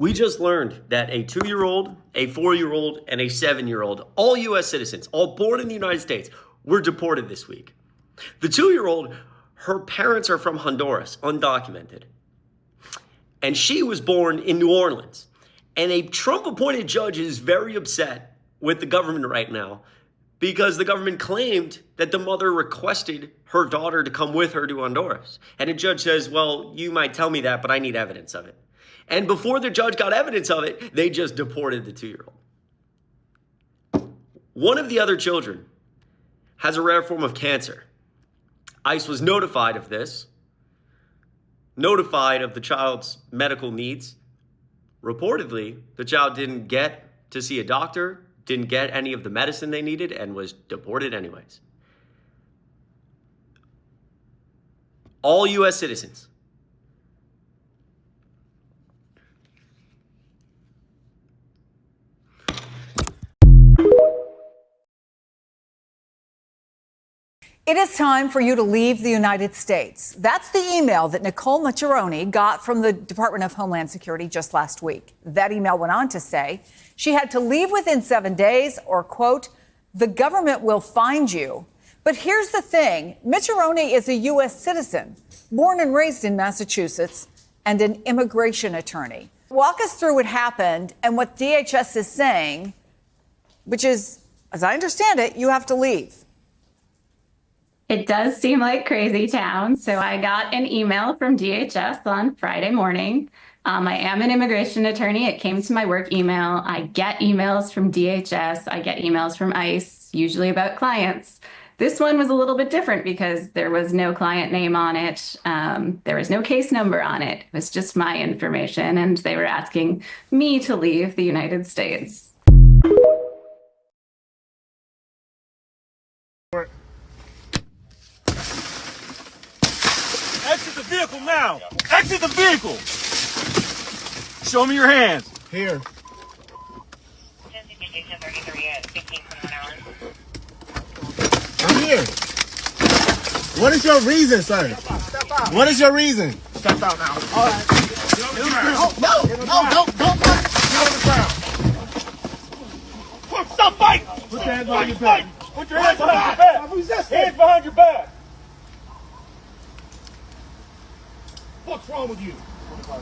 We just learned that a 2-year-old, a 4-year-old, and a 7-year-old, all U.S. citizens, all born in the United States, were deported this week. The 2-year-old, her parents are from Honduras, undocumented. And she was born in New Orleans. And a Trump-appointed judge is very upset with the government right now because the government claimed that the mother requested her daughter to come with her to Honduras. And the judge says, well, you might tell me that, but I need evidence of it. And before the judge got evidence of it, they just deported the 2-year-old. One of the other children has a rare form of cancer. ICE was notified of this, notified of the child's medical needs. Reportedly, the child didn't get to see a doctor, didn't get any of the medicine they needed, and was deported anyways. All U.S. citizens. It is time for you to leave the United States. That's the email that Nicole Maccheroni got from the Department of Homeland Security just last week. That email went on to say she had to leave within 7 days or, quote, the government will find you. But here's the thing. Maccheroni is a U.S. citizen, born and raised in Massachusetts, and an immigration attorney. Walk us through what happened and what DHS is saying, which is, as I understand it, you have to leave. It does seem like crazy town. So I got an email from DHS on Friday morning. I am an immigration attorney. It came to my work email. I get emails from DHS. I get emails from ICE, usually about clients. This one was a little bit different because there was no client name on it. There was no case number on it. It was just my information. And they were asking me to leave the United States. Exit the vehicle now! Exit the vehicle! Show me your hands. Here. I'm here. What is your reason, sir? Step out. What is your reason? Step out now. All right. No, don't. Stop fighting! Put your hands behind your back. Put your hands behind your back. Hands behind your back. What's wrong with you? I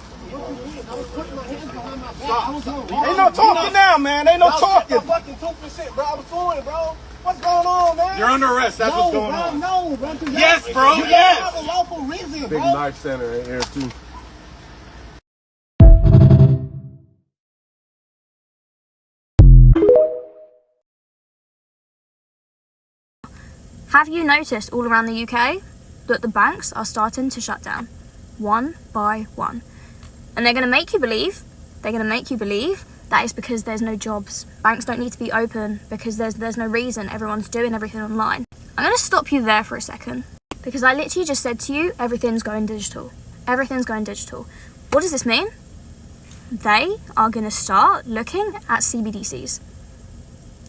was putting my hands behind my back. Stop. Ain't no talking now, man. Ain't no talking. I'm fucking talking shit, bro. I was doing it, bro. What's going on, man? You're under arrest. That's what's going on. No, bro. Yes, bro. You Yes. have a lawful reason, bro. Big knife center in here, too. Have you noticed all around the UK that the banks are starting to shut down one by one? And they're going to make you believe that it's because there's no jobs. Banks don't need to be open because there's no reason. Everyone's doing everything online. I'm going to stop you there for a second because I literally just said to you, everything's going digital. Everything's going digital. What does this mean? They are going to start looking at CBDCs.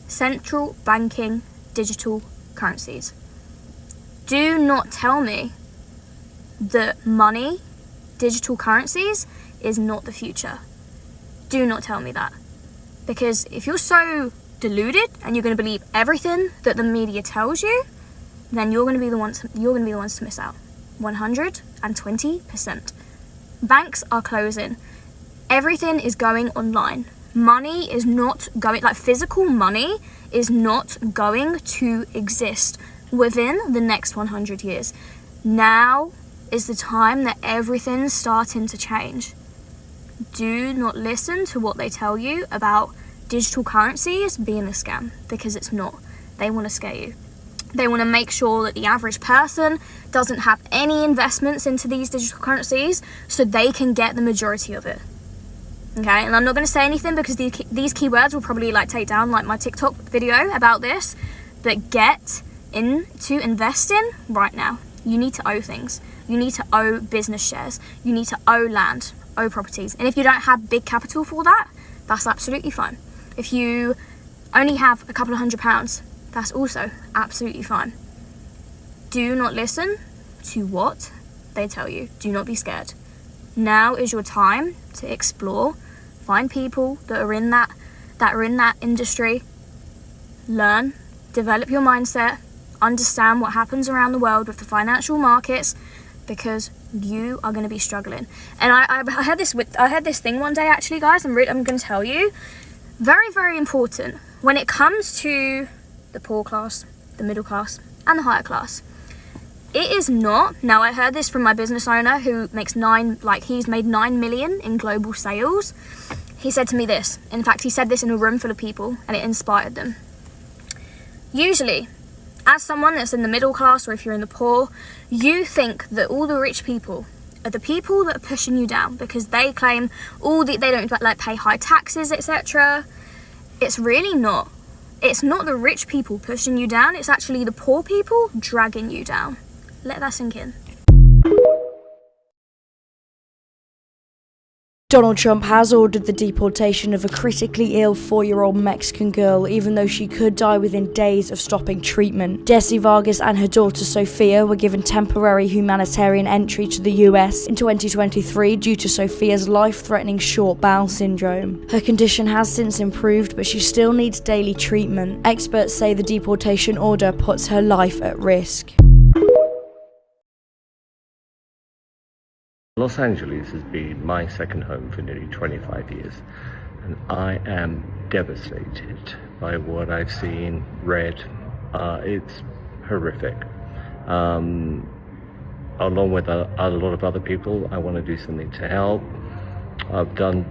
Central banking digital currencies. Do not tell me that money, digital currencies, is not the future. Do not tell me that. Because if you're so deluded and you're going to believe everything that the media tells you, then you're going to be the ones to miss out. 120%. Banks are closing. Everything is going online. Money is not going, like physical money is not going to exist within the next 100 years. Now is the time that everything's starting to change. Do not listen to what they tell you about digital currencies being a scam, because it's not. They want to scare you. They want to make sure that the average person doesn't have any investments into these digital currencies so they can get the majority of it. Okay, and I'm not going to say anything because these keywords will probably take down my TikTok video about this, but get into investing right now. You need to owe things. You need to owe business shares. You need to owe land, owe properties. And if you don't have big capital for that, that's absolutely fine. If you only have a couple of £100, that's also absolutely fine. Do not listen to what they tell you. Do not be scared. Now is your time to explore find people that are in that industry, learn, develop your mindset, understand what happens around the world with the financial markets, because you are going to be struggling. And I had this thing one day, actually, guys. I'm going to tell you, very, very important when it comes to the poor class, the middle class, and the higher class. It is not. Now, I heard this from my business owner who makes he's made 9 million in global sales. He said to me this. In fact, he said this in a room full of people, and it inspired them. Usually, as someone that's in the middle class, or if you're in the poor, you think that all the rich people are the people that are pushing you down because they claim they don't pay high taxes, etc. It's really not. It's not the rich people pushing you down. It's actually the poor people dragging you down. Let that sink in. Donald Trump has ordered the deportation of a critically ill 4-year-old Mexican girl, even though she could die within days of stopping treatment. Desi Vargas and her daughter Sophia were given temporary humanitarian entry to the US in 2023 due to Sophia's life-threatening short bowel syndrome. Her condition has since improved, but she still needs daily treatment. Experts say the deportation order puts her life at risk. Los Angeles has been my second home for nearly 25 years, and I am devastated by what I've seen, read. It's horrific. Along with a lot of other people, I want to do something to help. I've done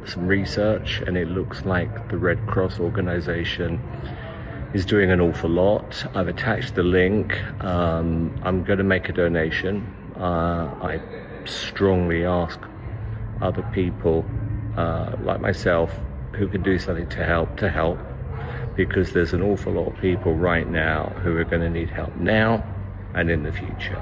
some research, and it looks like the Red Cross organization is doing an awful lot. I've attached the link. I'm going to make a donation. I strongly ask other people like myself who can do something to help, because there's an awful lot of people right now who are going to need help now and in the future.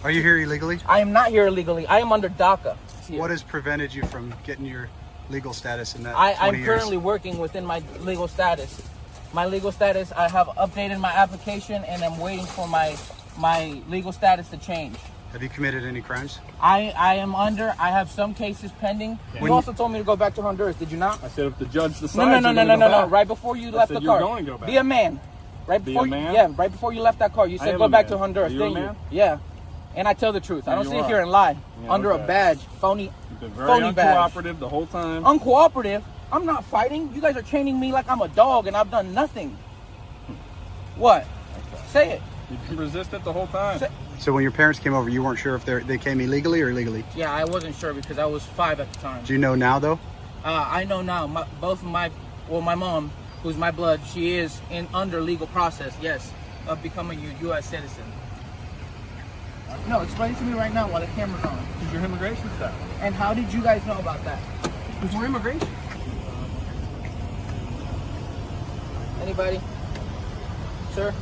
Are you here illegally? I am not here illegally. I am under DACA. What has prevented you from getting your legal status in that 20 I'm years? currently working within my legal status. My legal status, I have updated my application, and I'm waiting for my legal status to change. Have you committed any crimes? I have some cases pending. You also told me to go back to Honduras, did you not? I said if the judge decides No. Right before you left the car. You're going to go back. Be a man. Right before right before you left that car, you said go back to Honduras, didn't you? Yeah. And I tell the truth. I don't sit here and lie under a badge, phony uncooperative the whole time. Uncooperative? I'm not fighting. You guys are chaining me like I'm a dog and I've done nothing. What? Say it. You resisted the whole time. So when your parents came over, you weren't sure if they came illegally or legally? Yeah, I wasn't sure because I was 5 at the time. Do you know now, though? I know now. My mom, who's my blood, she is under legal process, yes, of becoming a U.S. citizen. No, explain it to me right now while the camera's on. Because your immigration staff. And how did you guys know about that? Because we're immigration. Anybody? Sir?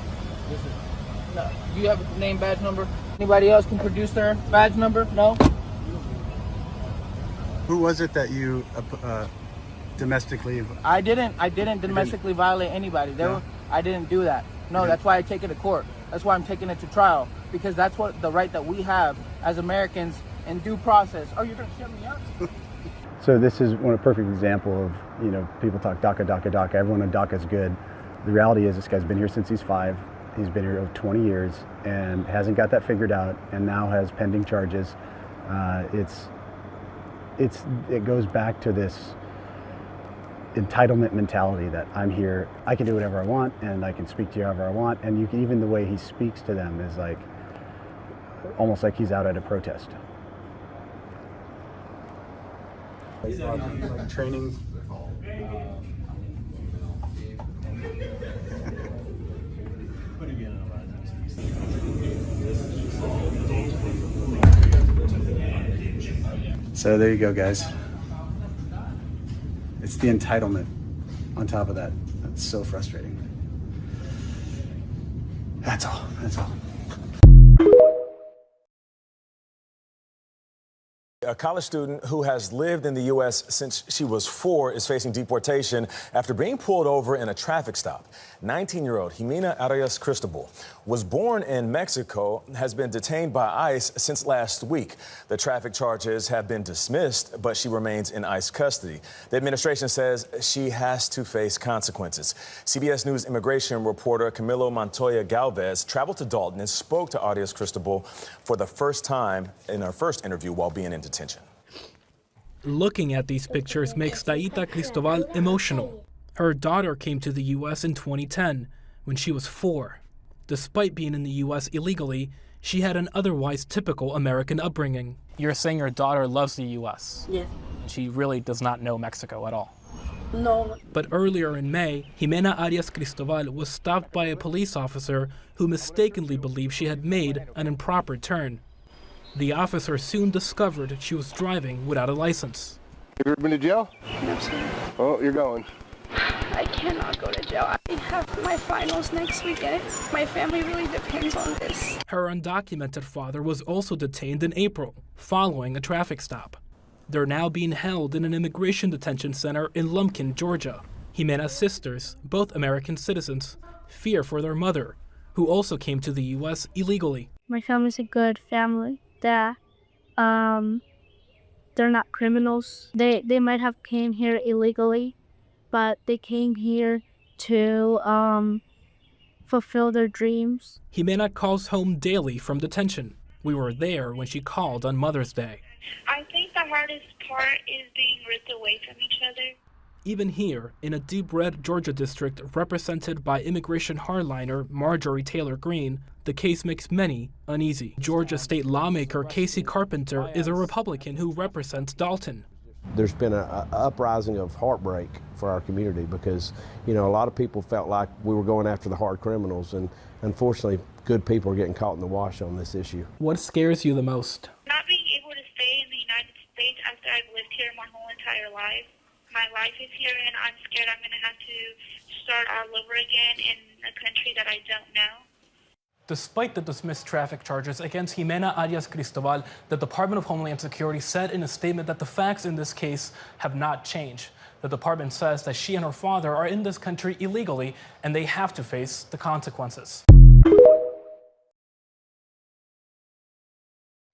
No. Do you have a name badge number? Anybody else can produce their badge number? No? Who was it that you domestically? I didn't domestically violate anybody. I didn't do that. No, that's why I take it to court. That's why I'm taking it to trial, because that's what the right that we have as Americans in due process. Oh, you're gonna shut me up? So this is a perfect example of, people talk DACA. Everyone on DACA is good. The reality is this guy's been here since he's 5. He's been here over 20 years and hasn't got that figured out, and now has pending charges. It goes back to this entitlement mentality that I'm here, I can do whatever I want, and I can speak to you however I want. And even the way he speaks to them is like almost like he's out at a protest. Like training. So there you go, guys. It's the entitlement on top of that. That's so frustrating. That's all. A college student who has lived in the U.S. since she was 4 is facing deportation after being pulled over in a traffic stop. 19-year-old Jimena Arias Cristobal was born in Mexico, has been detained by ICE since last week. The traffic charges have been dismissed, but she remains in ICE custody. The administration says she has to face consequences. CBS News immigration reporter Camilo Montoya Galvez traveled to Dalton and spoke to Arias Cristobal for the first time in her first interview while being in detention. Looking at these pictures makes Taita Cristobal emotional. Her daughter came to the U.S. in 2010 when she was 4. Despite being in the U.S. illegally, she had an otherwise typical American upbringing. You're saying your daughter loves the U.S. Yes. She really does not know Mexico at all. No. But earlier in May, Jimena Arias Cristobal was stopped by a police officer who mistakenly believed she had made an improper turn. The officer soon discovered she was driving without a license. Have you ever been to jail? No, sir. Oh, you're going. I cannot go to jail. I have my finals next week, and my family really depends on this. Her undocumented father was also detained in April, following a traffic stop. They're now being held in an immigration detention center in Lumpkin, Georgia. Jimena's sisters, both American citizens, fear for their mother, who also came to the U.S. illegally. My family's a good family. They're not criminals. They might have came here illegally, but they came here to fulfill their dreams. Jimena calls home daily from detention. We were there when she called on Mother's Day. I think the hardest part is being ripped away from each other. Even here, in a deep red Georgia district represented by immigration hardliner Marjorie Taylor Greene, the case makes many uneasy. Georgia state lawmaker Casey Carpenter is a Republican who represents Dalton. There's been an uprising of heartbreak for our community because, you know, a lot of people felt like we were going after the hard criminals, and unfortunately, good people are getting caught in the wash on this issue. What scares you the most? Not being able to stay in the United States after I've lived here my whole entire life. My life is here, and I'm scared I'm going to have to start all over again in a country that I don't know. Despite the dismissed traffic charges against Jimena Arias Cristobal, the Department of Homeland Security said in a statement that the facts in this case have not changed. The department says that she and her father are in this country illegally, and they have to face the consequences.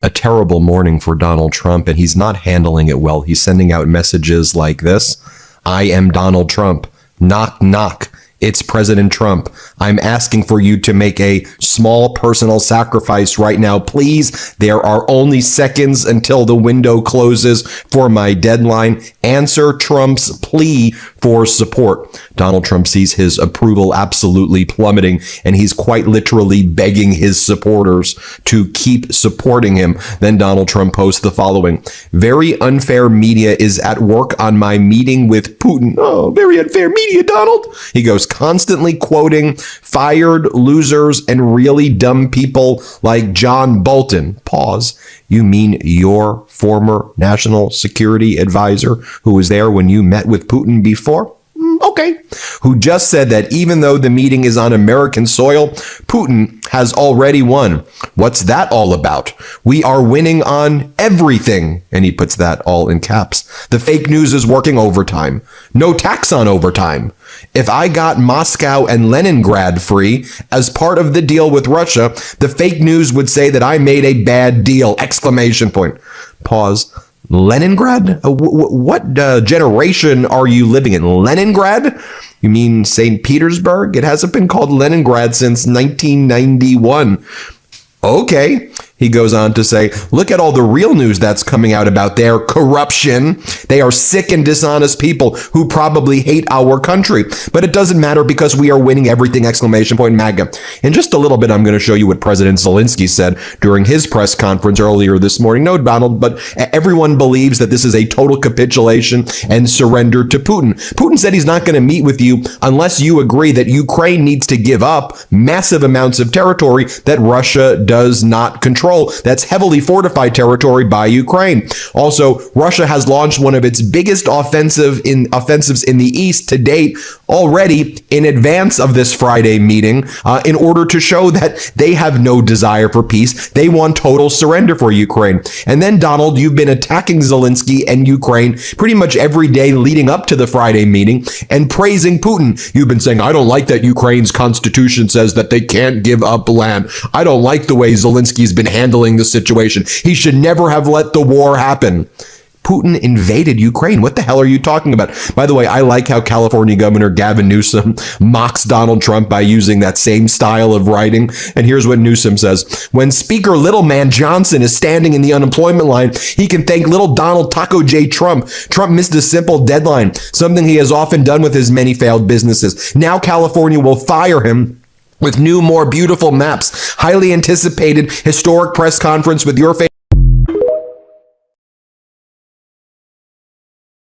A terrible morning for Donald Trump, and he's not handling it well. He's sending out messages like this. I am Donald Trump. Knock, knock. It's President Trump. I'm asking for you to make a small personal sacrifice right now. Please, there are only seconds until the window closes for my deadline. Answer Trump's plea for support. Donald Trump sees his approval absolutely plummeting, and he's quite literally begging his supporters to keep supporting him. Then Donald Trump posts the following. Very unfair media is at work on my meeting with Putin. Oh, very unfair media, Donald. He goes, constantly quoting fired losers and really dumb people like John Bolton. Pause. You mean your former national security advisor who was there when you met with Putin before? Okay. Who just said that even though the meeting is on American soil, Putin has already won. What's that all about? We are winning on everything. And he puts that all in caps. The fake news is working overtime. No tax on overtime. If I got Moscow and Leningrad free as part of the deal with Russia, the fake news would say that I made a bad deal! Exclamation point. Pause. Leningrad? What generation are you living in? Leningrad? You mean St. Petersburg? It hasn't been called Leningrad since 1991. Okay. He goes on to say, look at all the real news that's coming out about their corruption. They are sick and dishonest people who probably hate our country. But it doesn't matter because we are winning everything! Exclamation point MAGA. In just a little bit, I'm going to show you what President Zelensky said during his press conference earlier this morning. No, Donald, but everyone believes that this is a total capitulation and surrender to Putin. Putin said he's not going to meet with you unless you agree that Ukraine needs to give up massive amounts of territory that Russia does not control. control that's heavily fortified territory by Ukraine. Also, Russia has launched one of its biggest offensives in the east to date already in advance of this Friday meeting in order to show that they have no desire for peace. They want total surrender for Ukraine. And then, Donald, you've been attacking Zelensky and Ukraine pretty much every day leading up to the Friday meeting and praising Putin. You've been saying, I don't like that Ukraine's constitution says that they can't give up land. I don't like the way Zelensky's been handling the situation. He should never have let the war happen. Putin invaded Ukraine. What the hell are you talking about? By the way, I like how California Governor Gavin Newsom mocks Donald Trump by using that same style of writing. And here's what Newsom says. When Speaker Little Man Johnson is standing in the unemployment line, he can thank little Donald Taco J. Trump. Trump missed a simple deadline, something he has often done with his many failed businesses. Now California will fire him with new, more beautiful maps. Highly anticipated historic press conference with your face.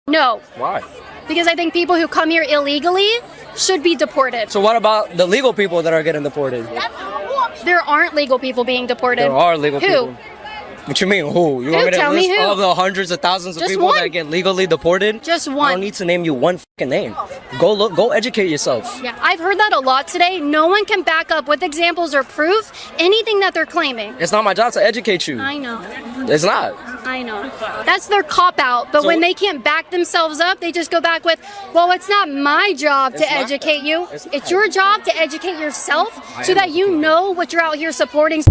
No. Why? Because I think people who come here illegally should be deported. So what about the legal people that are getting deported? There aren't legal people being deported. There are legal people. Who? What you mean, who? You want me to Tell list me who. all the hundreds of thousands of Just people one. that get legally deported? Just I one. don't need to name you one fucking name. Go educate yourself. Yeah, I've heard that a lot today. No one can back up with examples or proof anything that they're claiming. It's not my job to educate you. I know. It's not. I know. That's their cop-out. But So- when they can't back themselves up, they just go back with, well, it's not my job to educate you. It's your job to educate yourself so that you know what you're out here supporting.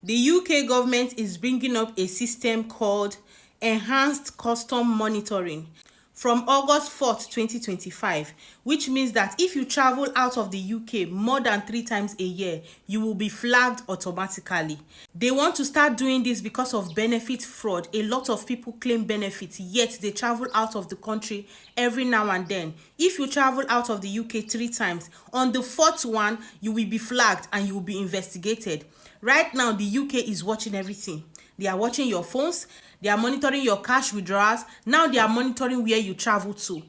The UK government is bringing up a system called Enhanced Custom Monitoring from August 4th, 2025, which means that if you travel out of the UK more than 3 times a year, you will be flagged automatically. They want to start doing this because of benefit fraud. A lot of people claim benefits, yet they travel out of the country every now and then. If you travel out of the UK 3 times, on the 4th one, you will be flagged and you will be investigated. Right now, the UK is watching everything. They are watching your phones. They are monitoring your cash withdrawals. Now they are monitoring where you travel to.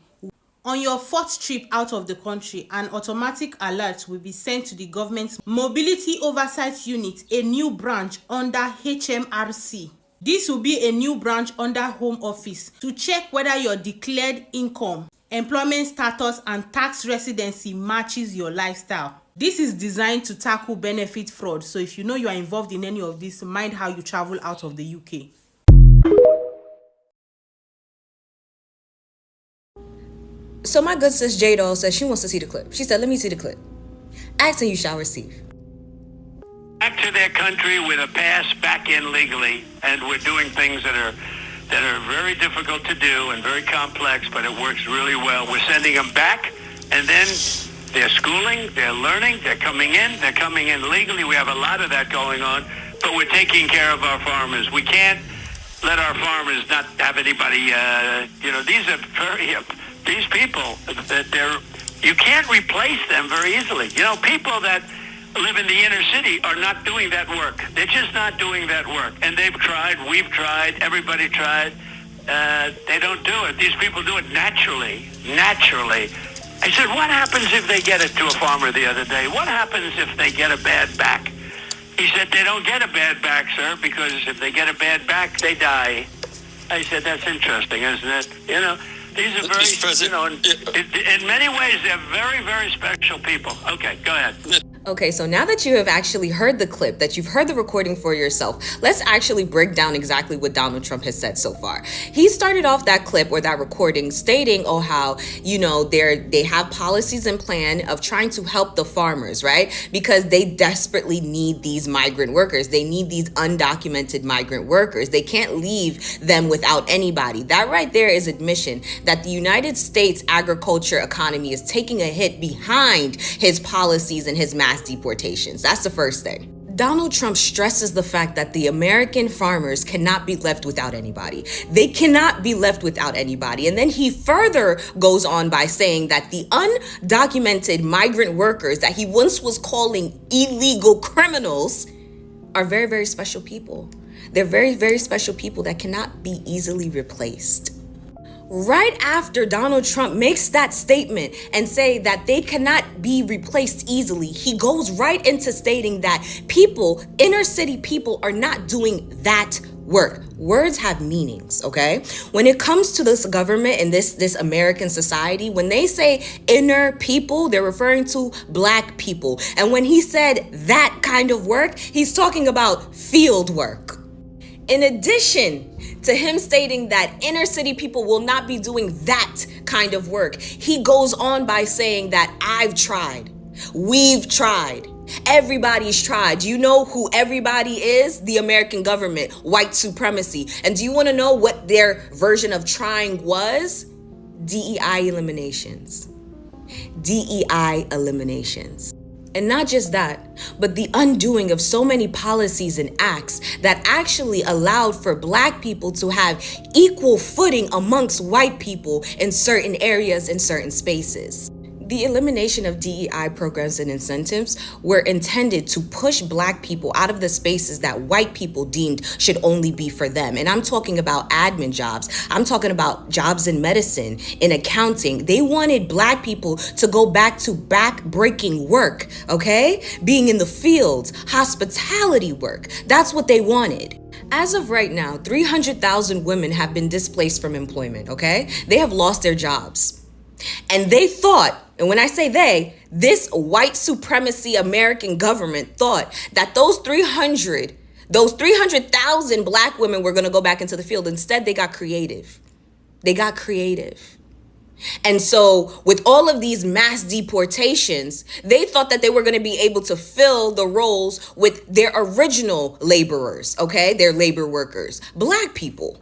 On your 4th trip out of the country, an automatic alert will be sent to the government's Mobility Oversight Unit, a new branch under HMRC. This will be a new branch under Home Office to check whether your declared income, employment status, and tax residency matches your lifestyle. This is designed to tackle benefit fraud. So if you know you are involved in any of this, mind how you travel out of the UK. So my good sis J-Doll says she wants to see the clip. She said, let me see the clip. Ask and you shall receive. Back to their country with a pass back in legally, and we're doing things that are very difficult to do and very complex, but it works really well. We're sending them back, and then they're schooling, they're learning, they're coming in legally. We have a lot of that going on, but we're taking care of our farmers. We can't let our farmers not have anybody, these people, you can't replace them very easily. People that live in the inner city are not doing that work. They're just not doing that work. And they've tried, we've tried, everybody tried. They don't do it. These people do it naturally. I said, what happens if they get it to a farmer the other day? What happens if they get a bad back? He said, they don't get a bad back, sir, because if they get a bad back, they die. I said, that's interesting, isn't it? These are very, in many ways, they're very, very special people. Okay, go ahead. Okay, so now that you have actually heard the clip, that you've heard the recording for yourself, let's actually break down exactly what Donald Trump has said so far. He started off that clip or that recording stating, how, they have policies and plan of trying to help the farmers, right? Because they desperately need these migrant workers. They need these undocumented migrant workers. They can't leave them without anybody. That right there is admission that the United States agriculture economy is taking a hit behind his policies and his mass deportations. That's the first thing. Donald Trump stresses the fact that the American farmers cannot be left without anybody. They cannot be left without anybody. And then he further goes on by saying that the undocumented migrant workers that he once was calling illegal criminals are very, very special people. They're very, very special people that cannot be easily replaced. Right after Donald Trump makes that statement and say that they cannot be replaced easily, he goes right into stating that people, inner city people, are not doing that work. Words have meanings, okay? When it comes to this government and this American society, when they say inner people, they're referring to black people. And when he said that kind of work, he's talking about field work. In addition to him stating that inner city people will not be doing that kind of work, he goes on by saying that I've tried, we've tried, everybody's tried. Do you know who everybody is? The American government, white supremacy. And do you want to know what their version of trying was? DEI eliminations. DEI eliminations. And not just that, but the undoing of so many policies and acts that actually allowed for black people to have equal footing amongst white people in certain areas, in certain spaces. The elimination of DEI programs and incentives were intended to push black people out of the spaces that white people deemed should only be for them. And I'm talking about admin jobs. I'm talking about jobs in medicine, in accounting. They wanted black people to go back to back-breaking work, okay? Being in the fields, hospitality work. That's what they wanted. As of right now, 300,000 women have been displaced from employment, okay? They have lost their jobs. And they thought, and when I say they, this white supremacy American government thought that those 300,000 black women were going to go back into the field. Instead, they got creative. They got creative. And so with all of these mass deportations, they thought that they were going to be able to fill the roles with their original laborers, okay? Their labor workers, black people.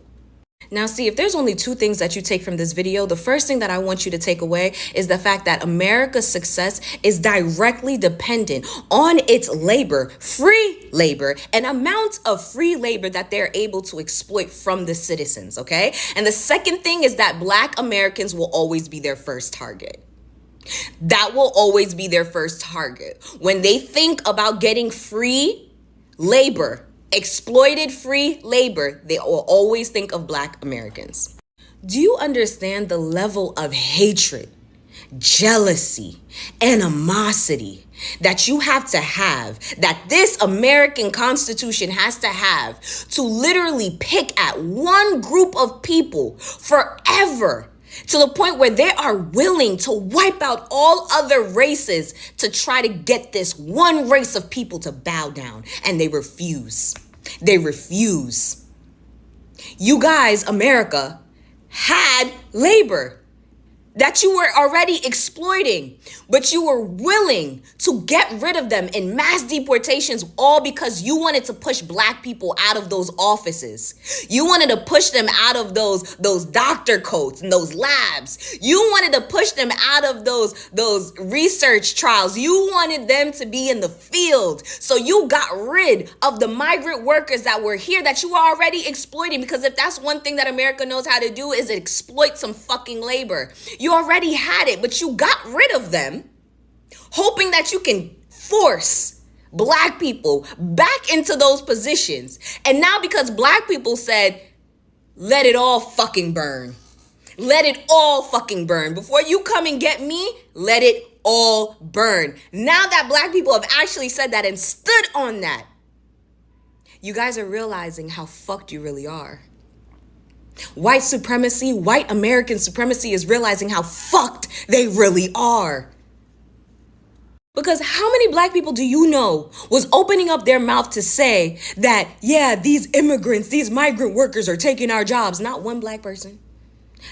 Now, see, if there's only two things that you take from this video, the first thing that I want you to take away is the fact that America's success is directly dependent on its labor, free labor, an amount of free labor that they're able to exploit from the citizens, okay? And the second thing is that black Americans will always be their first target. That will always be their first target. When they think about getting free labor, exploited free labor, they will always think of black Americans. Do you understand the level of hatred, jealousy, animosity that you have to have, that this American Constitution has to have to literally pick at one group of people forever, to the point where they are willing to wipe out all other races to try to get this one race of people to bow down, and they refuse. They refuse. You guys, America, had labor that you were already exploiting, but you were willing to get rid of them in mass deportations, all because you wanted to push black people out of those offices. You wanted to push them out of those doctor coats and those labs. You wanted to push them out of those research trials. You wanted them to be in the field. So you got rid of the migrant workers that were here that you were already exploiting, because if that's one thing that America knows how to do, is exploit some fucking labor. You already had it, but you got rid of them, hoping that you can force black people back into those positions. And now because black people said, let it all fucking burn. Let it all fucking burn. Before you come and get me, let it all burn. Now that black people have actually said that and stood on that, you guys are realizing how fucked you really are. White supremacy, white American supremacy is realizing how fucked they really are. Because how many black people do you know was opening up their mouth to say that, yeah, these immigrants, these migrant workers are taking our jobs? Not one black person.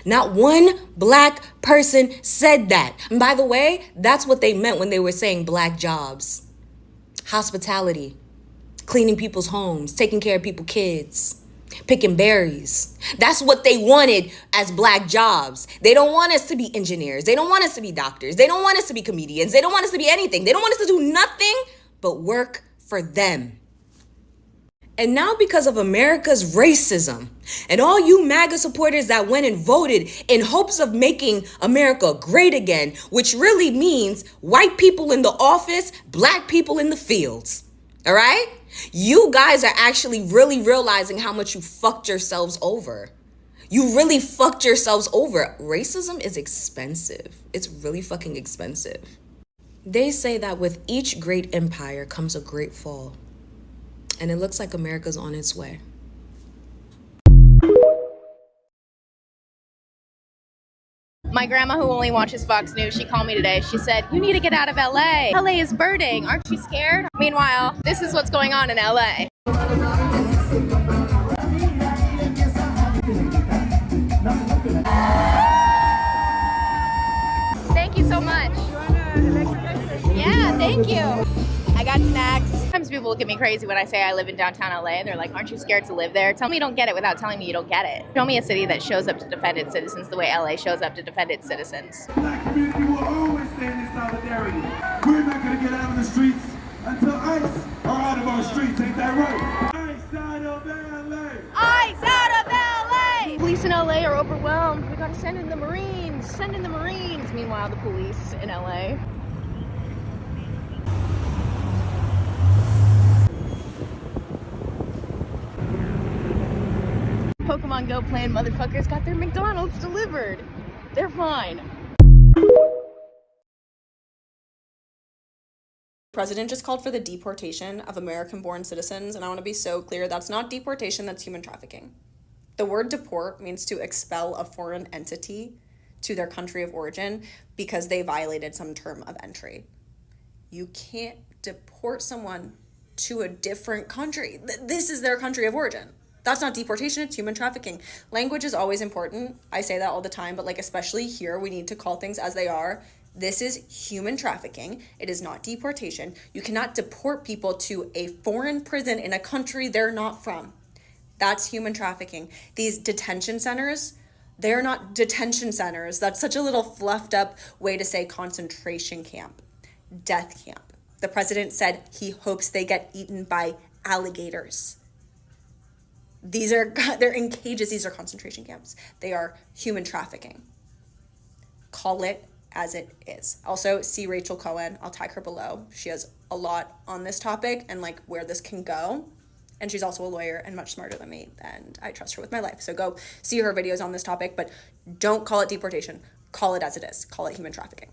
Not one black person said that. And by the way, that's what they meant when they were saying black jobs. Hospitality, cleaning people's homes, taking care of people's kids, picking berries. That's what they wanted as black jobs. They don't want us to be engineers. They don't want us to be doctors. They don't want us to be comedians. They don't want us to be anything. They don't want us to do nothing but work for them. And now because of America's racism and all you MAGA supporters that went and voted in hopes of making America great again, which really means white people in the office, black people in the fields. All right? You guys are actually really realizing how much you fucked yourselves over. You really fucked yourselves over. Racism is expensive. It's really fucking expensive. They say that with each great empire comes a great fall. And it looks like America's on its way. My grandma, who only watches Fox News, she called me today. She said, "You need to get out of LA. LA is burning. Aren't you scared?" Meanwhile, this is what's going on in LA. Thank you so much. Yeah, thank you. I got snacks. Sometimes people look at me crazy when I say I live in downtown LA. They're like, "Aren't you scared to live there?" Tell me you don't get it without telling me you don't get it. Show me a city that shows up to defend its citizens the way LA shows up to defend its citizens. Black community will always stand in solidarity. We're not going to get out of the streets until ICE are out of our streets. Ain't that right? ICE out of LA! ICE out of LA! Police in LA are overwhelmed. We gotta send in the Marines. Send in the Marines. Meanwhile, the police in LA. Pokemon Go playing motherfuckers got their McDonald's delivered. They're fine. The president just called for the deportation of American-born citizens, and I want to be so clear, that's not deportation, that's human trafficking. The word deport means to expel a foreign entity to their country of origin because they violated some term of entry. You can't deport someone to a different country. This is their country of origin. That's not deportation, it's human trafficking. Language is always important. I say that all the time, but especially here, we need to call things as they are. This is human trafficking. It is not deportation. You cannot deport people to a foreign prison in a country they're not from. That's human trafficking. These detention centers, they're not detention centers. That's such a little fluffed up way to say concentration camp, death camp. The president said he hopes they get eaten by alligators. They're in cages. These are concentration camps. They are human trafficking. Call it as it is. Also, see Rachel Cohen. I'll tag her below. She has a lot on this topic and where this can go. And she's also a lawyer and much smarter than me, and I trust her with my life. So go see her videos on this topic, but don't call it deportation. Call it as it is. Call it human trafficking.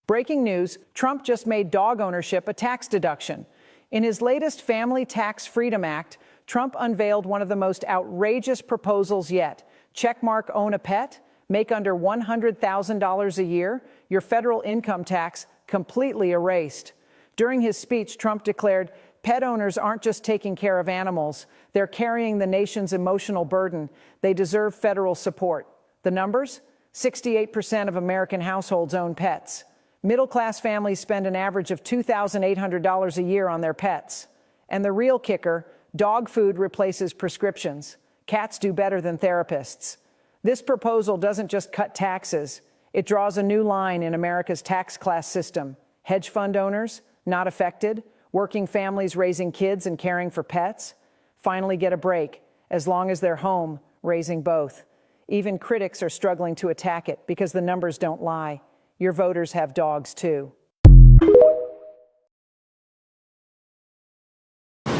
Breaking news, Trump just made dog ownership a tax deduction. In his latest Family Tax Freedom Act, Trump unveiled one of the most outrageous proposals yet. Checkmark own a pet, make under $100,000 a year, your federal income tax completely erased. During his speech, Trump declared, pet owners aren't just taking care of animals, they're carrying the nation's emotional burden. They deserve federal support. The numbers? 68% of American households own pets. Middle-class families spend an average of $2,800 a year on their pets. And the real kicker, dog food replaces prescriptions. Cats do better than therapists. This proposal doesn't just cut taxes. It draws a new line in America's tax class system. Hedge fund owners, not affected. Working families raising kids and caring for pets, finally get a break, as long as they're home raising both. Even critics are struggling to attack it because the numbers don't lie. Your voters have dogs too.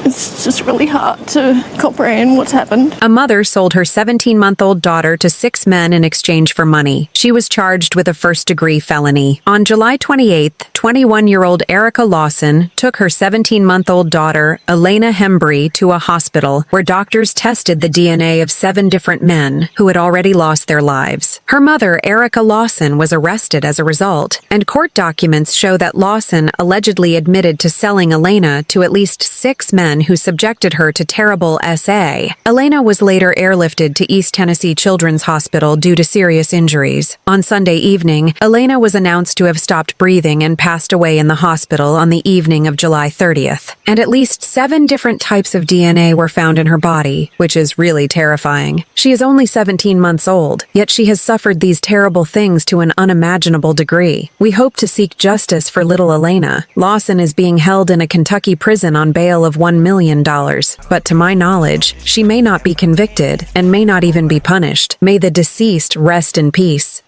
It's just really hard to comprehend what's happened. A mother sold her 17-month-old daughter to 6 men in exchange for money. She was charged with a first-degree felony. On July 28th, 21-year-old Erica Lawson took her 17-month-old daughter, Elena Hembry, to a hospital where doctors tested the DNA of 7 different men who had already lost their lives. Her mother, Erica Lawson, was arrested as a result, and court documents show that Lawson allegedly admitted to selling Elena to at least 6 men who subjected her to terrible SA. Elena was later airlifted to East Tennessee Children's Hospital due to serious injuries. On Sunday evening, Elena was announced to have stopped breathing and passed away in the hospital on the evening of July 30th. And at least 7 different types of DNA were found in her body, which is really terrifying. She is only 17 months old, yet she has suffered these terrible things to an unimaginable degree. We hope to seek justice for little Elena. Lawson is being held in a Kentucky prison on bail of $1 million, but to my knowledge, she may not be convicted and may not even be punished. May the deceased rest in peace.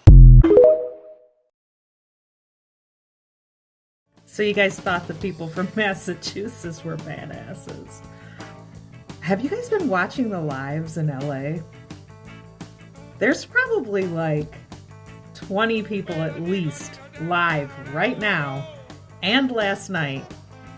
So you guys thought the people from Massachusetts were badasses. Have you guys been watching the lives in LA? There's probably like 20 people at least live right now and last night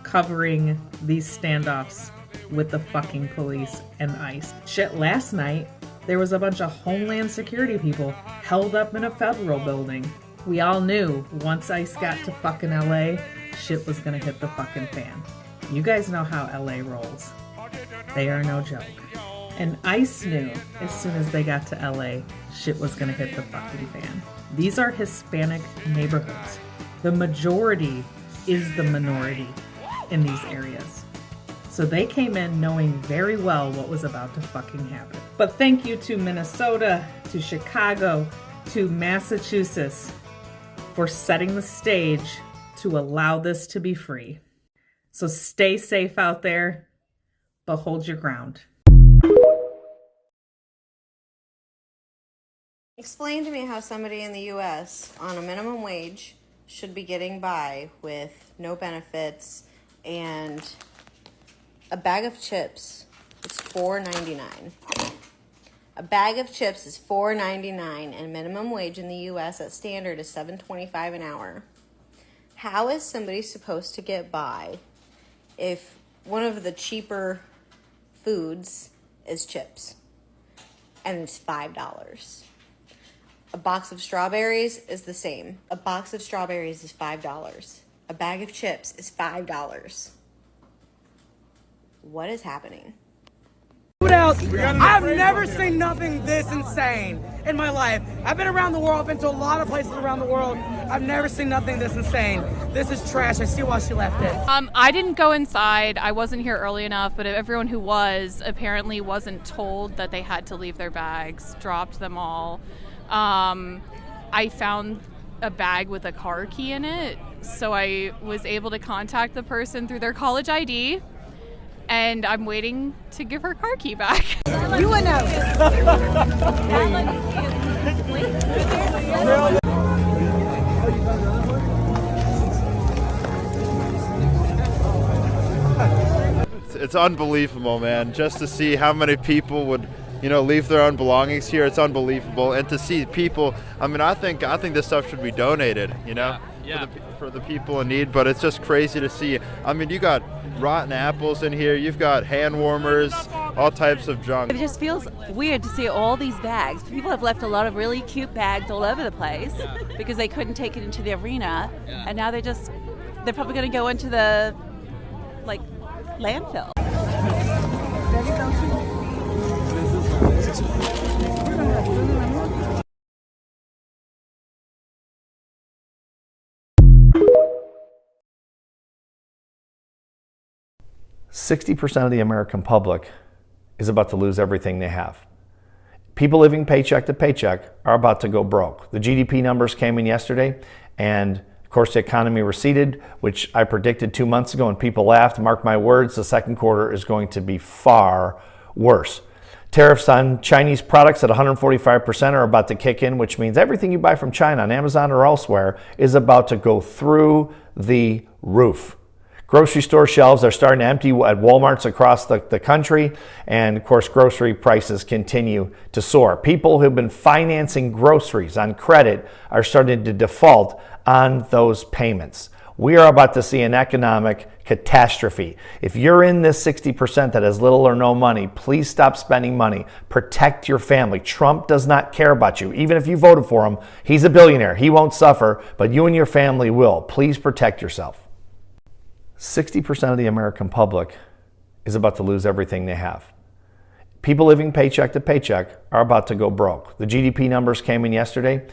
covering these standoffs with the fucking police and ICE. Shit, last night there was a bunch of Homeland Security people held up in a federal building. We all knew once ICE got to fucking LA, shit was gonna hit the fucking fan. You guys know how LA rolls. They are no joke. And ICE knew as soon as they got to LA, shit was gonna hit the fucking fan. These are Hispanic neighborhoods. The majority is the minority in these areas. So they came in knowing very well what was about to fucking happen. But thank you to Minnesota, to Chicago, to Massachusetts for setting the stage to allow this to be free. So stay safe out there, but hold your ground. Explain to me how somebody in the U.S. on a minimum wage should be getting by with no benefits and a bag of chips is $4.99. A bag of chips is $4.99 and minimum wage in the U.S. at standard is $7.25 an hour. How is somebody supposed to get by if one of the cheaper foods is chips and it's $5? A box of strawberries is the same. A box of strawberries is $5. A bag of chips is $5. What is happening? I've never seen nothing this insane in my life. I've been around the world, I've been to a lot of places around the world. I've never seen nothing this insane. This is trash. I see why she left it. I didn't go inside. I wasn't here early enough, but everyone who was apparently wasn't told that they had to leave their bags, dropped them all. I found a bag with a car key in it, so I was able to contact the person through their college ID, and I'm waiting to give her car key back. You went out. It's unbelievable, man. Just to see how many people would, leave their own belongings here. It's unbelievable. And to see people, I think this stuff should be donated, for the people in need. But it's just crazy to see. You got rotten apples in here. You've got hand warmers, all types of junk. It just feels weird to see all these bags. People have left a lot of really cute bags all over the place because they couldn't take it into the arena. And now they're probably going to go into the, landfill. 60% of the American public is about to lose everything they have. People living paycheck to paycheck are about to go broke. The GDP numbers came in yesterday, and of course the economy receded, which I predicted 2 months ago, and people laughed. Mark my words, the second quarter is going to be far worse. Tariffs on Chinese products at 145% are about to kick in, which means everything you buy from China on Amazon or elsewhere is about to go through the roof. Grocery store shelves are starting to empty at Walmarts across the country, and of course grocery prices continue to soar. People who've been financing groceries on credit are starting to default on those payments. We are about to see an economic catastrophe. If you're in this 60% that has little or no money, please stop spending money. Protect your family. Trump does not care about you. Even if you voted for him, he's a billionaire. He won't suffer, but you and your family will. Please protect yourself. 60% of the American public is about to lose everything they have. People living paycheck to paycheck are about to go broke. The GDP numbers came in yesterday.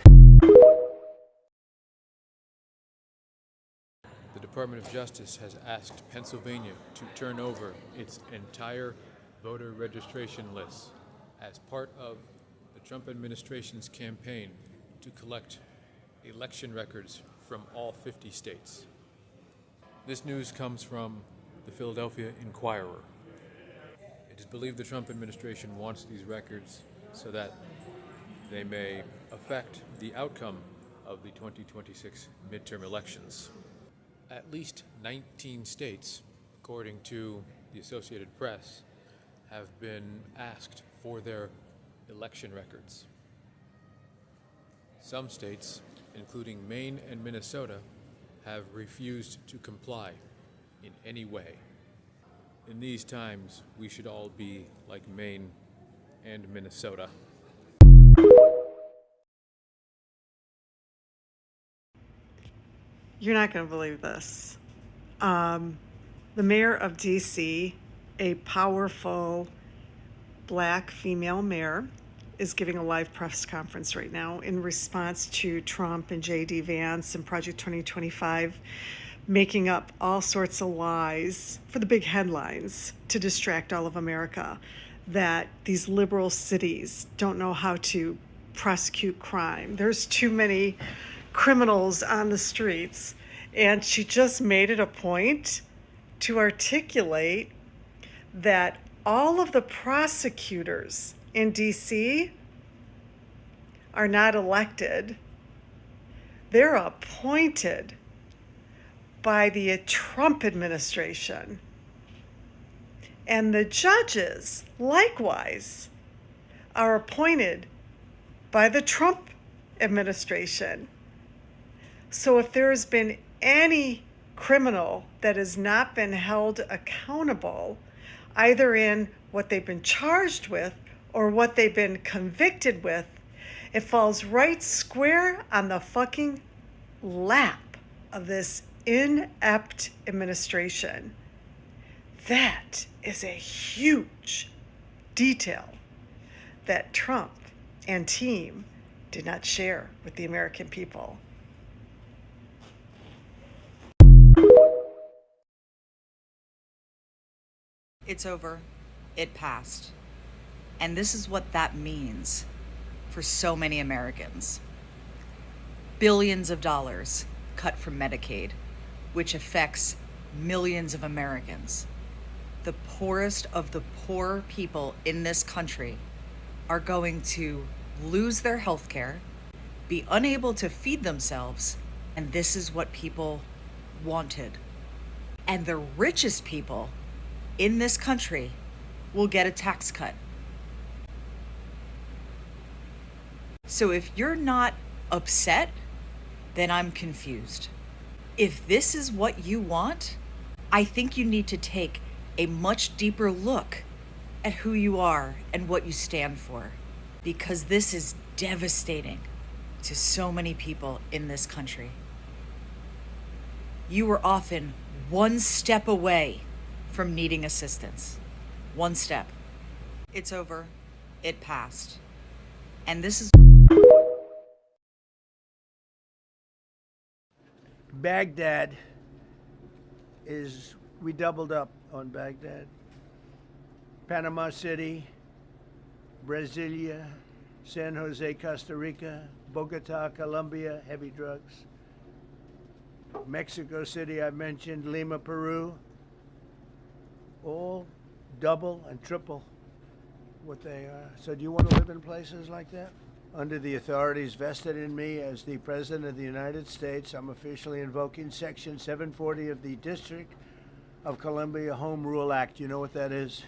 The Department of Justice has asked Pennsylvania to turn over its entire voter registration list as part of the Trump administration's campaign to collect election records from all 50 states. This news comes from the Philadelphia Inquirer. It is believed the Trump administration wants these records so that they may affect the outcome of the 2026 midterm elections. At least 19 states, according to the Associated Press, have been asked for their election records. Some states, including Maine and Minnesota, have refused to comply in any way. In these times, we should all be like Maine and Minnesota. You're not going to believe this. The mayor of DC, a powerful black female mayor, is giving a live press conference right now in response to Trump and J.D. Vance and Project 2025 making up all sorts of lies for the big headlines to distract all of America, that these liberal cities don't know how to prosecute crime. There's too many criminals on the streets. And she just made it a point to articulate that all of the prosecutors in DC are not elected. They're appointed by the Trump administration. And the judges, likewise, are appointed by the Trump administration. So if there has been any criminal that has not been held accountable, either in what they've been charged with or what they've been convicted with, it falls right square on the fucking lap of this inept administration. That is a huge detail that Trump and team did not share with the American people. It's over. It passed. And this is what that means for so many Americans. Billions of dollars cut from Medicaid, which affects millions of Americans. The poorest of the poor people in this country are going to lose their health care, be unable to feed themselves, and this is what people wanted. And the richest people in this country will get a tax cut. So if you're not upset, then I'm confused. If this is what you want, I think you need to take a much deeper look at who you are and what you stand for, because this is devastating to so many people in this country. You were often one step away from needing assistance. One step. It's over. It passed. And this is Baghdad we doubled up on Baghdad. Panama City, Brasilia, San Jose, Costa Rica, Bogota, Colombia, heavy drugs. Mexico City, I mentioned, Lima, Peru, all double and triple what they are. So do you want to live in places like that? Under the authorities vested in me as the President of the United States, I'm officially invoking Section 740 of the District of Columbia Home Rule Act. You know what that is?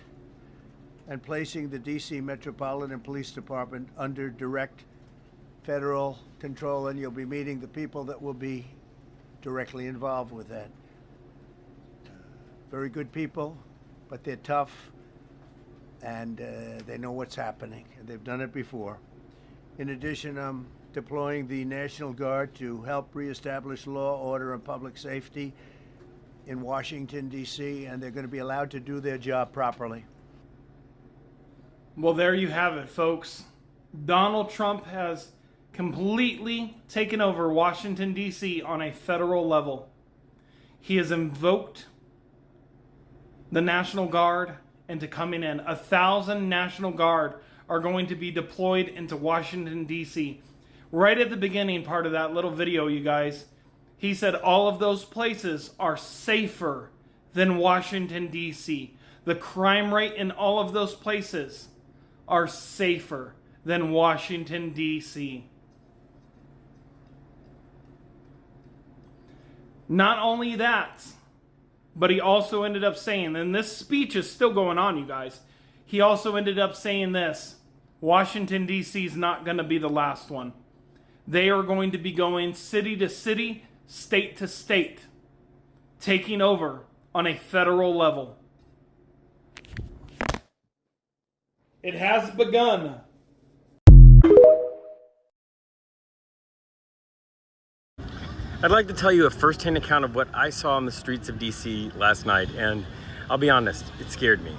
And placing the D.C. Metropolitan Police Department under direct federal control, and you'll be meeting the people that will be directly involved with that. Very good people, but they're tough, and they know what's happening, and they've done it before. In addition, I'm deploying the National Guard to help reestablish law, order, and public safety in Washington, D.C., and they're going to be allowed to do their job properly. Well, there you have it, folks. Donald Trump has completely taken over Washington, D.C. on a federal level. He has invoked the National Guard into coming in. 1,000 National Guard are going to be deployed into Washington, D.C. Right at the beginning part of that little video, you guys, he said all of those places are safer than Washington, D.C. The crime rate in all of those places are safer than Washington, D.C. Not only that, but he also ended up saying, and this speech is still going on, you guys, he also ended up saying this: Washington, D.C. is not going to be the last one. They are going to be going city to city, state to state, taking over on a federal level. It has begun. I'd like to tell you a first-hand account of what I saw on the streets of DC last night, and I'll be honest, it scared me.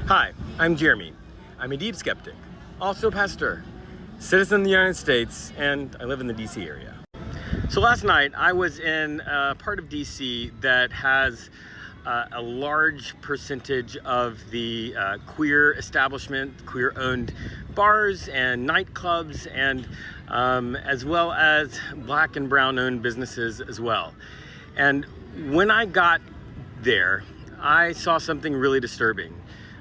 Hi, I'm Jeremy. I'm a deep skeptic, also a pastor, citizen of the United States, and I live in the DC area. So last night I was in a part of DC that has a large percentage of the queer establishment, queer-owned bars and nightclubs, and as well as black and brown-owned businesses as well. And when I got there, I saw something really disturbing.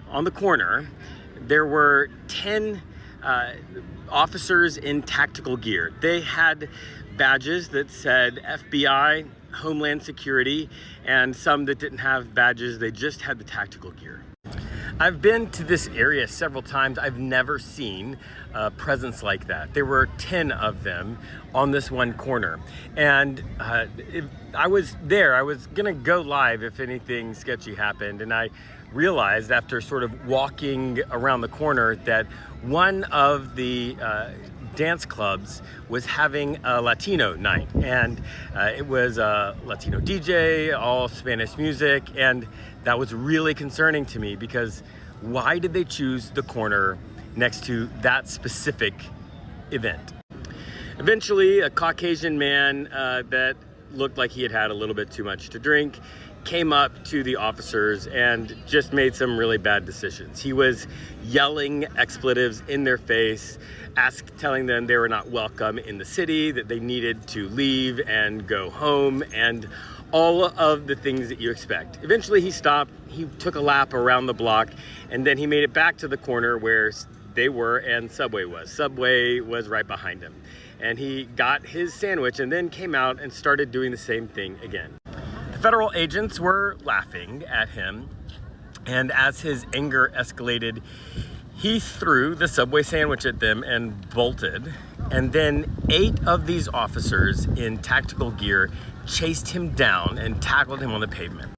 On the corner, there were 10 officers in tactical gear. They had badges that said FBI, Homeland Security, and some that didn't have badges, they just had the tactical gear. I've been to this area several times. I've never seen a presence like that. There were 10 of them on this one corner. And I was there. I was gonna go live if anything sketchy happened. And I realized after sort of walking around the corner that one of the dance clubs was having a Latino night, and it was a Latino DJ, all Spanish music, and that was really concerning to me because why did they choose the corner next to that specific event? Eventually, a Caucasian man that looked like he had had a little bit too much to drink came up to the officers and just made some really bad decisions. He was yelling expletives in their face, telling them they were not welcome in the city, that they needed to leave and go home, and all of the things that you expect. Eventually he stopped, he took a lap around the block, and then he made it back to the corner where they were and Subway was. Subway was right behind him. And he got his sandwich and then came out and started doing the same thing again. The federal agents were laughing at him, and as his anger escalated, he threw the Subway sandwich at them and bolted. And then 8 of these officers in tactical gear chased him down and tackled him on the pavement.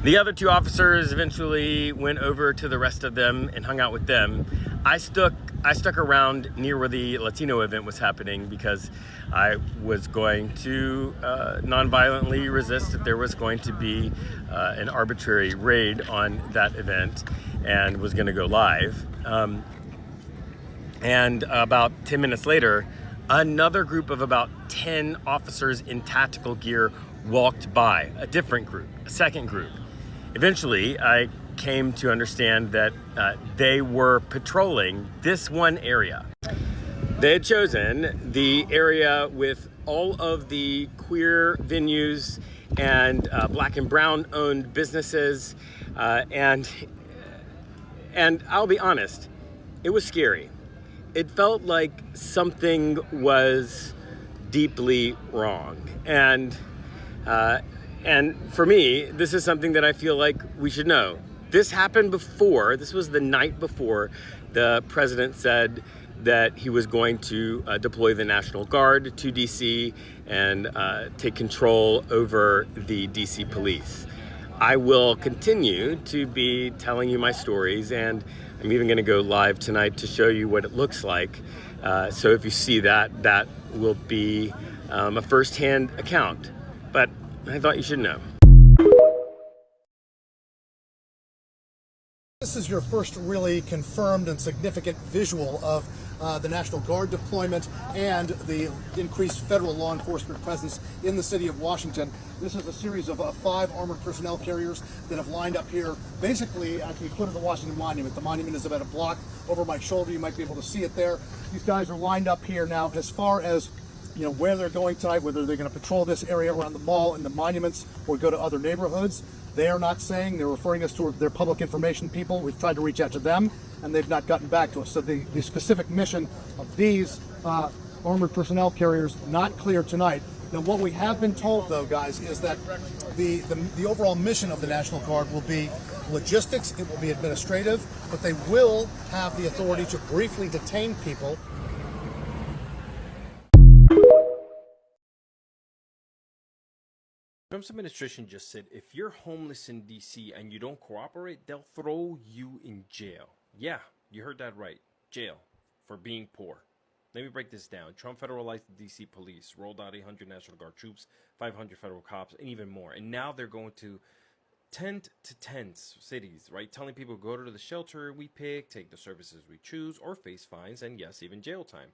The other 2 officers eventually went over to the rest of them and hung out with them. I stuck around near where the Latino event was happening because I was going to non-violently resist if there was going to be an arbitrary raid on that event, and was going to go live. And about 10 minutes later, another group of about 10 officers in tactical gear walked by, a different group, a second group. Eventually, I came to understand that they were patrolling this one area. They had chosen the area with all of the queer venues and black and brown owned businesses, and I'll be honest, it was scary. It felt like something was deeply wrong, and for me, this is something that I feel like we should know. This happened before. This was the night before the president said that he was going to deploy the National Guard to DC and take control over the DC police. I will continue to be telling you my stories, and I'm even going to go live tonight to show you what it looks like. So if you see that, that will be a first-hand account. But I thought you should know. This is your first really confirmed and significant visual of the National Guard deployment and the increased federal law enforcement presence in the city of Washington. This is a series of 5 armored personnel carriers that have lined up here basically at the foot of the Washington Monument. The monument is about a block over my shoulder. You might be able to see it there. These guys are lined up here now. As far as where they're going tonight, whether they're going to patrol this area around the mall and the monuments or go to other neighborhoods, they are not saying. They're referring us to their public information people. We've tried to reach out to them, and they've not gotten back to us. So the specific mission of these armored personnel carriers, not clear tonight, Now, what we have been told, though, guys, is that the overall mission of the National Guard will be logistics, it will be administrative, but they will have the authority to briefly detain people. Trump's administration just said if you're homeless in D.C. and you don't cooperate, they'll throw you in jail. Yeah, you heard that right. Jail for being poor. Let me break this down. Trump federalized the D.C. police, rolled out 800 National Guard troops, 500 federal cops, and even more. And now they're going to tent to tents cities, right? Telling people go to the shelter we pick, take the services we choose, or face fines, and yes, even jail time.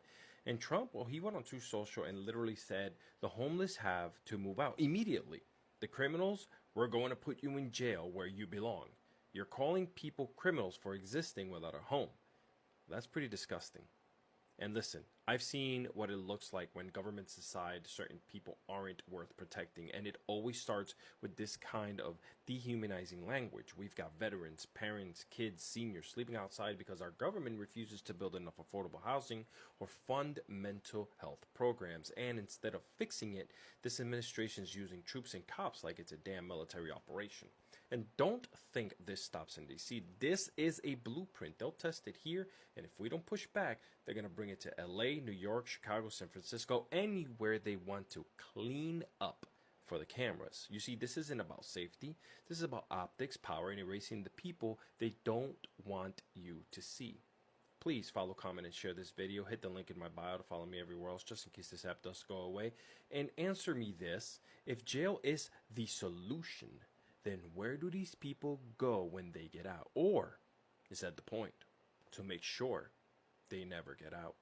And Trump, well, he went on Truth Social and literally said the homeless have to move out immediately. The criminals, we're going to put you in jail where you belong. You're calling people criminals for existing without a home. That's pretty disgusting. And listen, I've seen what it looks like when governments decide certain people aren't worth protecting, and it always starts with this kind of dehumanizing language. We've got veterans, parents, kids, seniors sleeping outside because our government refuses to build enough affordable housing or fund mental health programs. And instead of fixing it, this administration is using troops and cops like it's a damn military operation. And don't think this stops in D.C. This is a blueprint. They'll test it here, and if we don't push back, they're going to bring it to L.A., New York, Chicago, San Francisco, anywhere they want to clean up for the cameras. You see, this isn't about safety. This is about optics, power, and erasing the people they don't want you to see. Please follow, comment, and share this video. Hit the link in my bio to follow me everywhere else, just in case this app does go away. And answer me this. If jail is the solution, then where do these people go when they get out? Or is that the point? To make sure they never get out.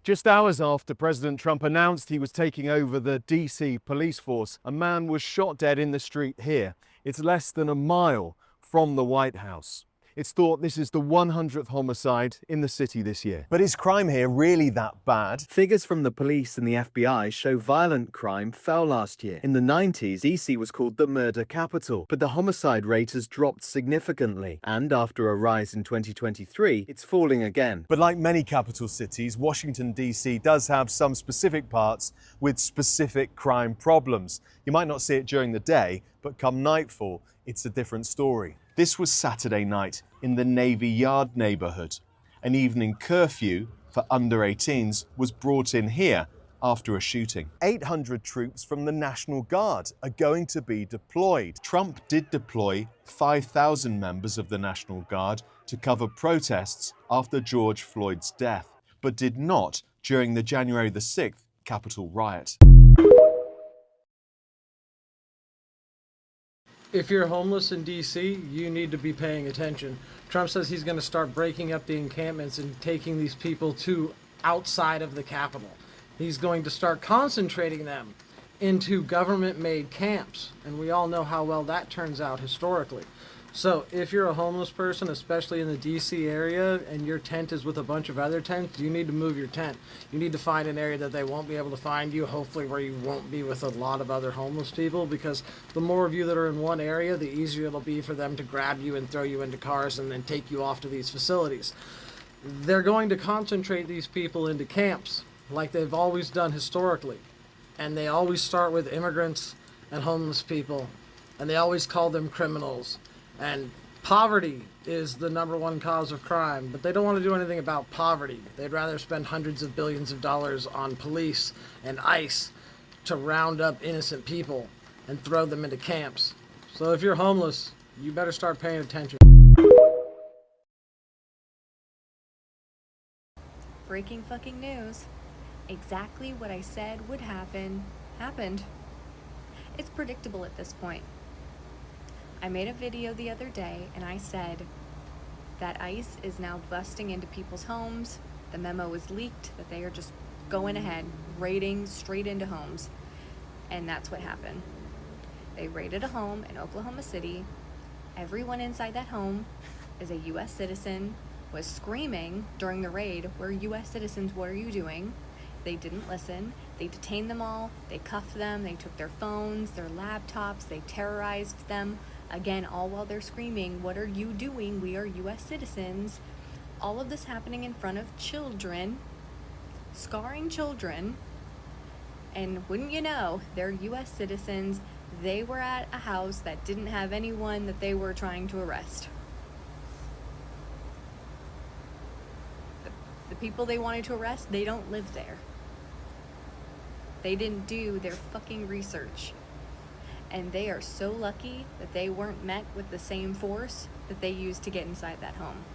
Just hours after President Trump announced he was taking over the DC police force, a man was shot dead in the street here. It's less than a mile from the White House. It's thought this is the 100th homicide in the city this year. But is crime here really that bad? Figures from the police and the FBI show violent crime fell last year. In the 90s, DC was called the murder capital, but the homicide rate has dropped significantly. And after a rise in 2023, it's falling again. But like many capital cities, Washington, D.C. does have some specific parts with specific crime problems. You might not see it during the day, but come nightfall, it's a different story. This was Saturday night in the Navy Yard neighborhood. An evening curfew for under 18s was brought in here after a shooting. 800 troops from the National Guard are going to be deployed. Trump did deploy 5,000 members of the National Guard to cover protests after George Floyd's death, but did not during the January the 6th Capitol riot. If you're homeless in D.C., you need to be paying attention. Trump says he's going to start breaking up the encampments and taking these people to outside of the Capitol. He's going to start concentrating them into government-made camps, and we all know how well that turns out historically. So if you're a homeless person, especially in the DC area, and your tent is with a bunch of other tents, you need to move your tent. You need to find an area that they won't be able to find you, hopefully where you won't be with a lot of other homeless people, because the more of you that are in one area, the easier it'll be for them to grab you and throw you into cars and then take you off to these facilities. They're going to concentrate these people into camps like they've always done historically. And they always start with immigrants and homeless people, and they always call them criminals. And poverty is the #1 cause of crime, but they don't want to do anything about poverty. They'd rather spend hundreds of billions of dollars on police and ICE to round up innocent people and throw them into camps. So if you're homeless, you better start paying attention. Breaking fucking news. Exactly what I said would happen, happened. It's predictable at this point. I made a video the other day and I said that ICE is now busting into people's homes. The memo was leaked that they are just going ahead, raiding straight into homes. And that's what happened. They raided a home in Oklahoma City. Everyone inside that home is a US citizen, was screaming during the raid, "We're US citizens, what are you doing?" They didn't listen. They detained them all. They cuffed them. They took their phones, their laptops. They terrorized them. Again, all while they're screaming, "What are you doing? We are US citizens." All of this happening in front of children, scarring children. And wouldn't you know, they're U.S. citizens. They were at a house that didn't have anyone that they were trying to arrest. The people they wanted to arrest, they don't live there. They didn't do their fucking research. And they are so lucky that they weren't met with the same force that they used to get inside that home.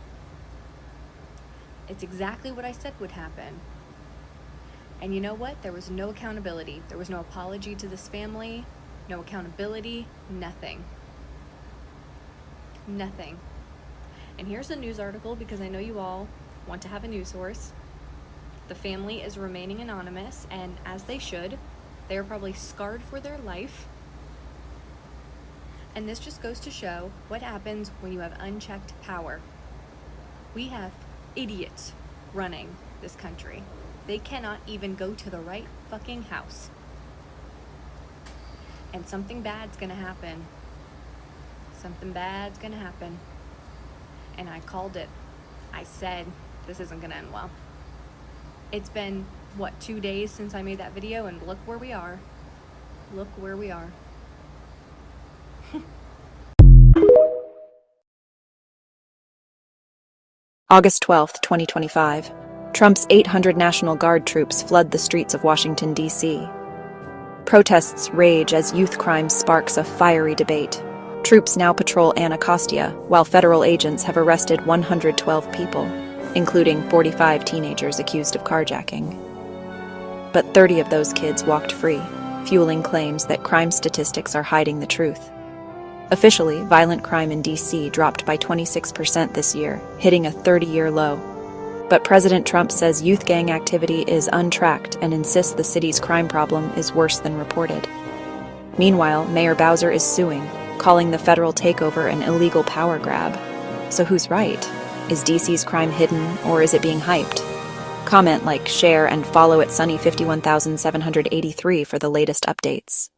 It's exactly what I said would happen. And you know what? There was no accountability. There was no apology to this family, no accountability, nothing. Nothing. And here's a news article, because I know you all want to have a news source. The family is remaining anonymous, and as they should. They are probably scarred for their life. And this just goes to show what happens when you have unchecked power. We have idiots running this country. They cannot even go to the right fucking house. And something bad's gonna happen. Something bad's gonna happen. And I called it. I said, this isn't gonna end well. It's been, what, 2 days since I made that video, and look where we are. Look where we are. August 12, 2025. Trump's 800 National Guard troops flood the streets of Washington, D.C. Protests rage as youth crime sparks a fiery debate. Troops now patrol Anacostia, while federal agents have arrested 112 people, including 45 teenagers accused of carjacking. But 30 of those kids walked free, fueling claims that crime statistics are hiding the truth. Officially, violent crime in D.C. dropped by 26% this year, hitting a 30-year low. But President Trump says youth gang activity is untracked and insists the city's crime problem is worse than reported. Meanwhile, Mayor Bowser is suing, calling the federal takeover an illegal power grab. So who's right? Is DC's crime hidden, or is it being hyped? Comment, like, share, and follow at Sunny51783 for the latest updates.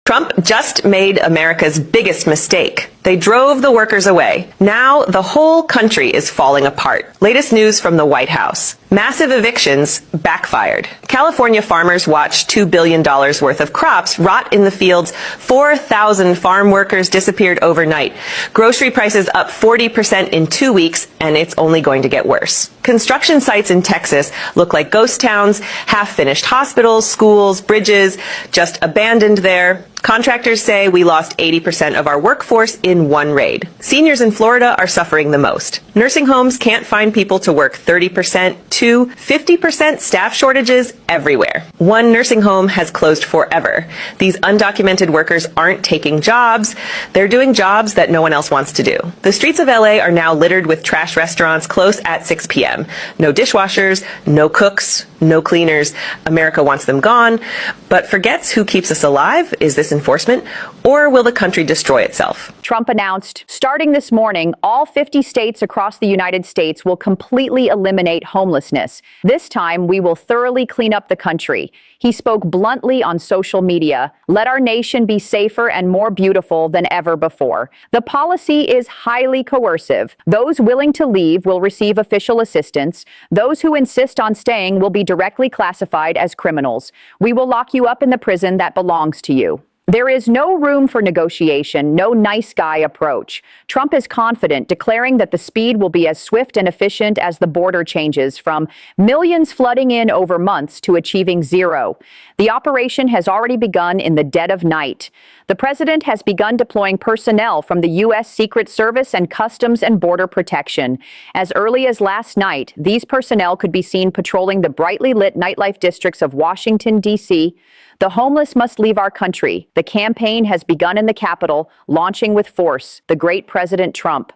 Trump just made America's biggest mistake. They drove the workers away. Now the whole country is falling apart. Latest news from the White House. Massive evictions backfired. California farmers watched $2 billion worth of crops rot in the fields. 4,000 farm workers disappeared overnight. Grocery prices up 40% in 2 weeks, and it's only going to get worse. Construction sites in Texas look like ghost towns, half-finished hospitals, schools, bridges, just abandoned there. Contractors say we lost 80% of our workforce in one raid. Seniors in Florida are suffering the most. Nursing homes can't find people to work 30% to 50% staff shortages everywhere. One nursing home has closed forever. These undocumented workers aren't taking jobs. They're doing jobs that no one else wants to do. The streets of LA are now littered with trash restaurants close at 6 p.m. No dishwashers, no cooks, no cleaners. America wants them gone, but forgets who keeps us alive. Is this enforcement, or will the country destroy itself? Trump announced, starting this morning, all 50 states across the United States will completely eliminate homelessness. This time, we will thoroughly clean up the country. He spoke bluntly on social media. Let our nation be safer and more beautiful than ever before. The policy is highly coercive. Those willing to leave will receive official assistance. Those who insist on staying will be directly classified as criminals. We will lock you up in the prison that belongs to you. There is no room for negotiation, no nice guy approach. Trump is confident, declaring that the speed will be as swift and efficient as the border changes, from millions flooding in over months to achieving zero. The operation has already begun in the dead of night. The president has begun deploying personnel from the U.S. Secret Service and Customs and Border Protection. As early as last night, these personnel could be seen patrolling the brightly lit nightlife districts of Washington, D.C. The homeless must leave our country. The campaign has begun in the Capitol, launching with force. The great President Trump.